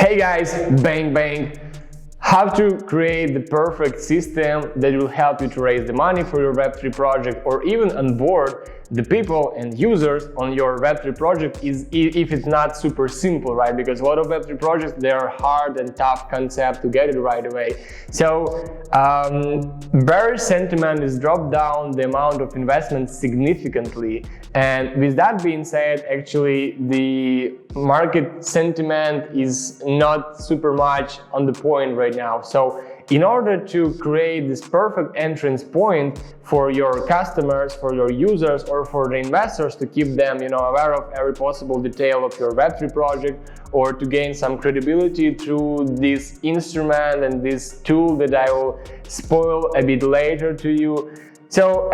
Hey guys, bang bang! How to create the perfect system that will help you to raise the money for your Web3 project, or even onboard the people and users on your Web3 project is if it's not super simple, right? Because a lot of Web3 projects, they are hard and tough concept to get it right away. So bear sentiment is dropped down the amount of investment significantly. And with that being said, actually the market sentiment is not super much on the point right now. So in order to create this perfect entrance point for your customers, for your users, or for the investors to keep them, aware of every possible detail of your Web3 project, or to gain some credibility through this instrument and this tool that I will spoil a bit later to you. So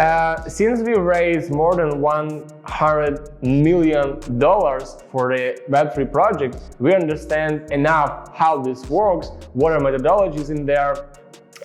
since we raised more than $100 million for the Web3 project, we understand enough how this works, what are methodologies in there,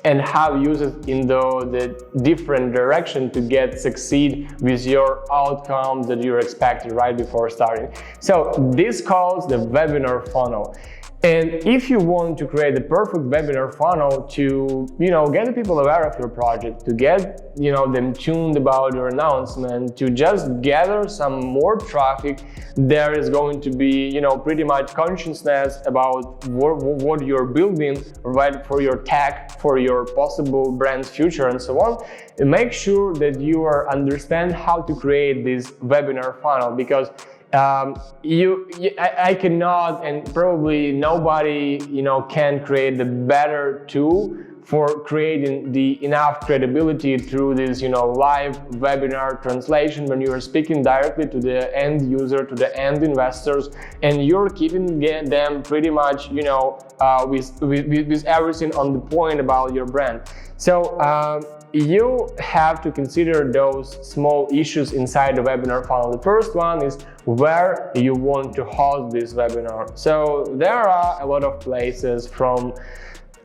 and how to use it in the different direction to succeed with your outcome that you're expecting right before starting. So this calls the webinar funnel. And if you want to create the perfect webinar funnel to, get the people aware of your project, to get, them tuned about your announcement, to just gather some more traffic, there is going to be, pretty much consciousness about what you're building, right, for your tech, for your possible brand's future, and so on. And make sure that you understand how to create this webinar funnel, because I cannot, and probably nobody, can create the better tool for creating the enough credibility through this, live webinar translation when you are speaking directly to the end user, to the end investors, and you're keeping them pretty much, with everything on the point about your brand. So you have to consider those small issues inside the webinar funnel. The first one is where you want to host this webinar. So there are a lot of places from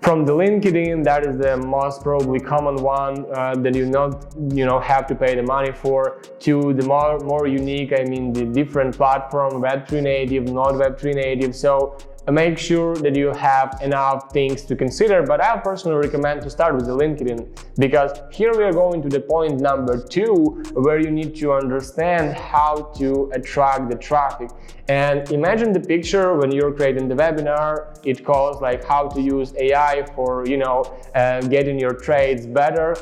the LinkedIn, that is the most probably common one that you not have to pay the money for, to the more unique, the different platform, Web3 native, not Web3 native. So make sure that you have enough things to consider, but I personally recommend to start with the LinkedIn, because here we are going to the point number 2, where you need to understand how to attract the traffic. And imagine the picture when you're creating the webinar, it calls like how to use AI for, getting your trades better.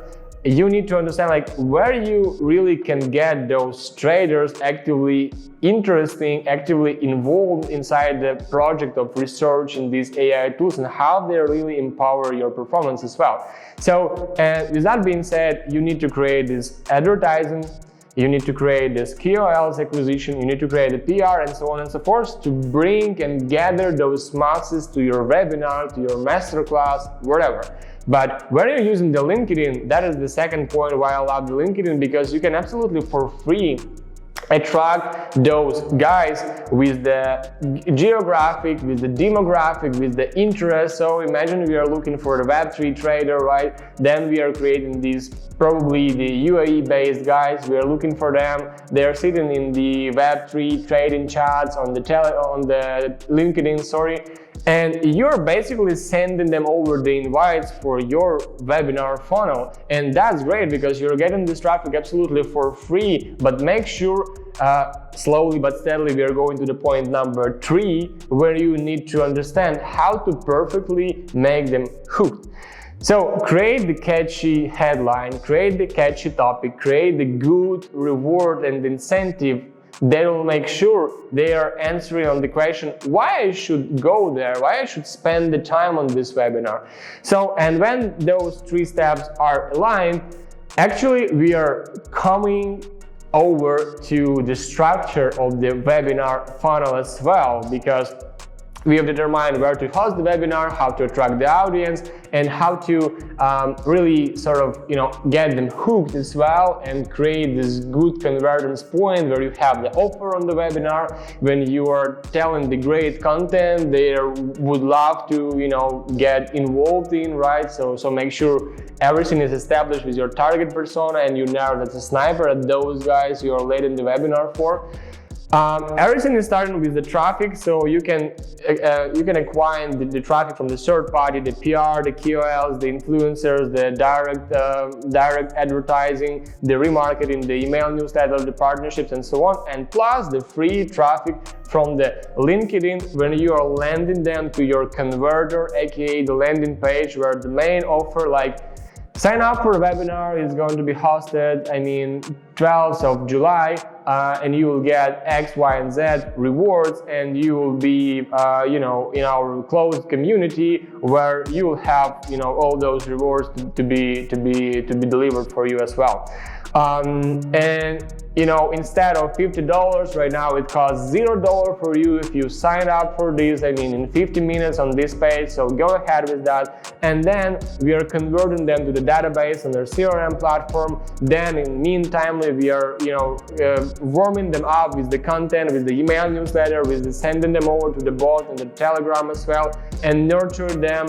You need to understand where you really can get those traders actively interesting, actively involved inside the project of research in these AI tools, and how they really empower your performance as well. So, with that being said, you need to create this advertising, you need to create this KOLs acquisition, you need to create the PR, and so on and so forth, to bring and gather those masses to your webinar, to your masterclass, whatever. But when you're using the LinkedIn, that is the second point why I love the LinkedIn, because you can absolutely for free attract those guys with the geographic, with the demographic, with the interest. So imagine we are looking for the Web3 trader, right? Then we are creating these probably the UAE based guys. We are looking for them. They are sitting in the Web3 trading chats on the LinkedIn, and you're basically sending them over the invites for your webinar funnel. And that's great, because you're getting this traffic absolutely for free. But make sure, slowly but steadily, we are going to the point number 3, where you need to understand how to perfectly make them hooked. So create the catchy headline, create the catchy topic, create the good reward and incentive that will make sure they are answering on the question why I should go there, why I should spend the time on this webinar. So, and when those 3 steps are aligned, actually we are coming over to the structure of the webinar funnel as well, because we have determined where to host the webinar, how to attract the audience, and how to really sort of, get them hooked as well, and create this good convergence point where you have the offer on the webinar. When you are telling the great content they would love to, get involved in, right? So make sure everything is established with your target persona, and you know that's a sniper at those guys you are leading the webinar for. Everything is starting with the traffic, so you can acquire the traffic from the third party, the PR, the KOLs, the influencers, the direct advertising, the remarketing, the email newsletter, the partnerships, and so on, and plus the free traffic from the LinkedIn when you are landing them to your converter, aka the landing page where the main offer, like sign up for a webinar, is going to be hosted, 12th of July, and you will get X, Y, and Z rewards, and you will be, in our closed community where you will have, all those rewards to be delivered for you as well. Instead of $50 right now, it costs $0 for you if you sign up for this, in 15 minutes on this page. So go ahead with that. And then we are converting them to the database on their CRM platform. Then in meantime, we are, warming them up with the content, with the email newsletter, with sending them over to the bot and the Telegram as well, and nurture them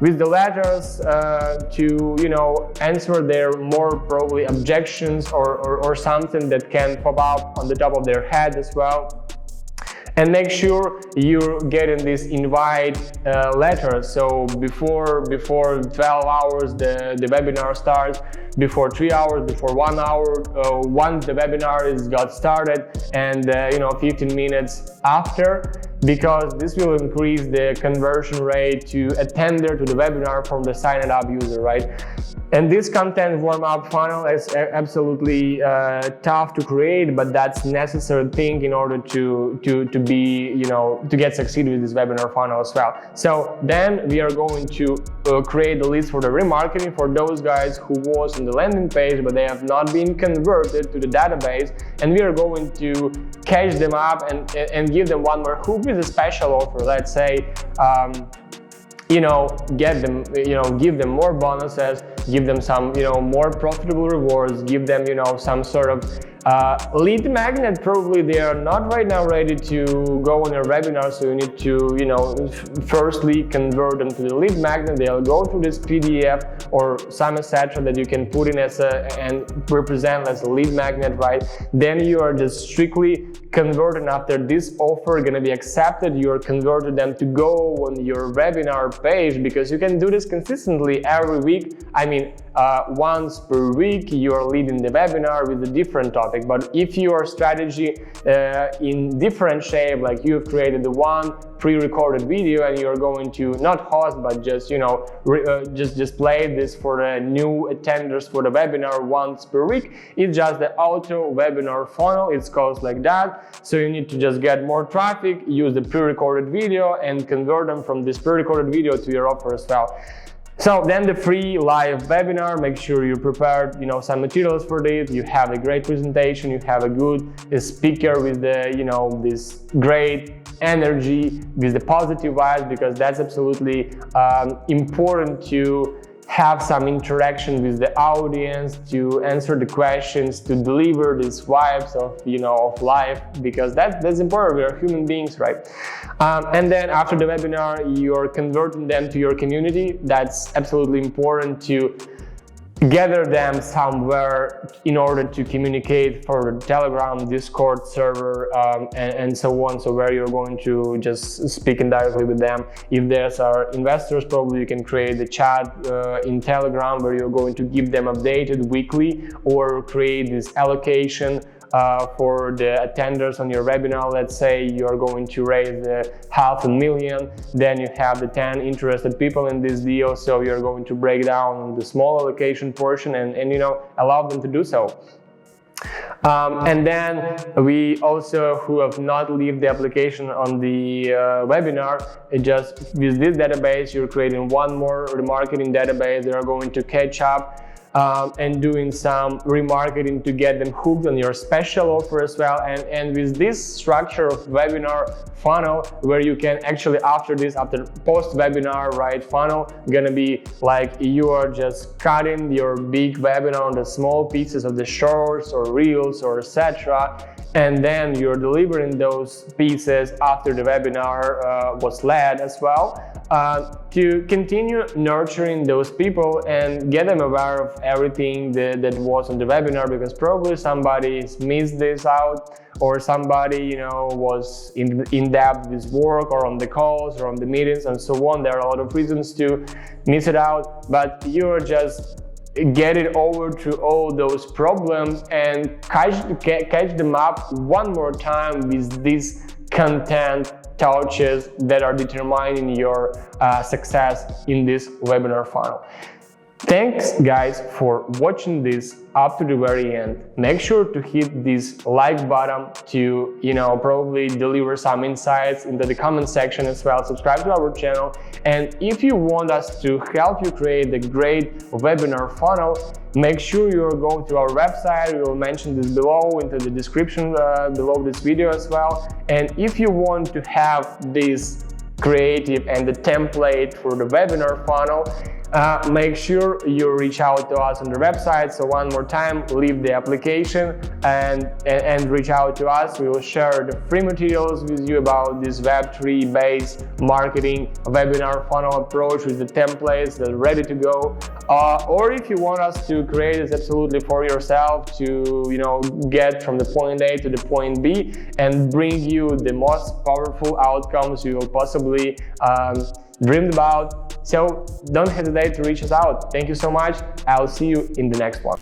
with the letters to answer their more probably objections or something that can pop up on the top of their head as well. And make sure you're getting this invite letter. So before 12 hours the webinar starts, before 3 hours, before 1 hour, once the webinar got started, and 15 minutes after, because this will increase the conversion rate to attender to the webinar from the signed up user, right? And this content warm-up funnel is absolutely tough to create, but that's necessary thing in order to get succeed with this webinar funnel as well. So then we are going to create the list for the remarketing for those guys who was on the landing page, but they have not been converted to the database, and we are going to catch them up and give them one more hook with a special offer. Let's say, give them more bonuses, give them some, more profitable rewards, give them, some sort of lead magnet. Probably they are not right now ready to go on a webinar, so you need to, firstly convert them to the lead magnet. They'll go through this PDF or some etc. that you can put in and represent as a lead magnet, right? Then you are just strictly converting after this offer gonna be accepted. You are converting them to go on your webinar page, because you can do this consistently every week. Once per week you are leading the webinar with a different topic. But if your strategy in different shape, like you've created the one pre-recorded video and you're going to not host but just just play this for the new attenders for the webinar once per week, it's just the auto webinar funnel. It's called like that. So you need to just get more traffic, use the pre-recorded video, and convert them from this pre-recorded video to your offer as well. So then the free live webinar, make sure you prepared, some materials for this. You have a great presentation, you have a good speaker with the, this great energy, with the positive vibes, because that's absolutely important to have some interaction with the audience, to answer the questions, to deliver these vibes of, of life, because that's important. We are human beings, right? And then after the webinar, you're converting them to your community. That's absolutely important to gather them somewhere in order to communicate for Telegram, Discord server, and so on. So where you're going to just speak directly with them. If there's our investors, probably you can create the chat in Telegram where you're going to give them updated weekly, or create this allocation for the attenders on your webinar. Let's say you're going to raise $500,000, then you have the 10 interested people in this deal, so you're going to break down the small allocation portion and allow them to do so. And then we also, who have not leave the application on the webinar, just with this database, you're creating one more remarketing database. They are going to catch up and doing some remarketing to get them hooked on your special offer as well. And with this structure of webinar funnel, where you can actually after post webinar, right, funnel gonna be like you are just cutting your big webinar on the small pieces of the shorts or reels or etc. And then you're delivering those pieces after the webinar was led as well, to continue nurturing those people and get them aware of everything that was on the webinar, because probably somebody missed this out, or somebody was in depth with work or on the calls or on the meetings and so on. There are a lot of reasons to miss it out, but you're just get it over to all those problems and catch them up one more time with these content touches that are determining your success in this webinar funnel. Thanks guys for watching this up to the very end. Make sure to hit this like button to probably deliver some insights into the comment section as well. Subscribe to our channel, and if you want us to help you create a great webinar funnel, make sure you go to our website. We will mention this below into the description below this video as well. And if you want to have this creative and the template for the webinar funnel, make sure you reach out to us on the website. So one more time, leave the application and reach out to us. We will share the free materials with you about this Web3 based marketing webinar funnel approach with the templates that are ready to go. Or if you want us to create this absolutely for yourself to get from the point A to the point B and bring you the most powerful outcomes you will possibly dreamed about. So don't hesitate to reach us out. Thank you so much. I'll see you in the next one.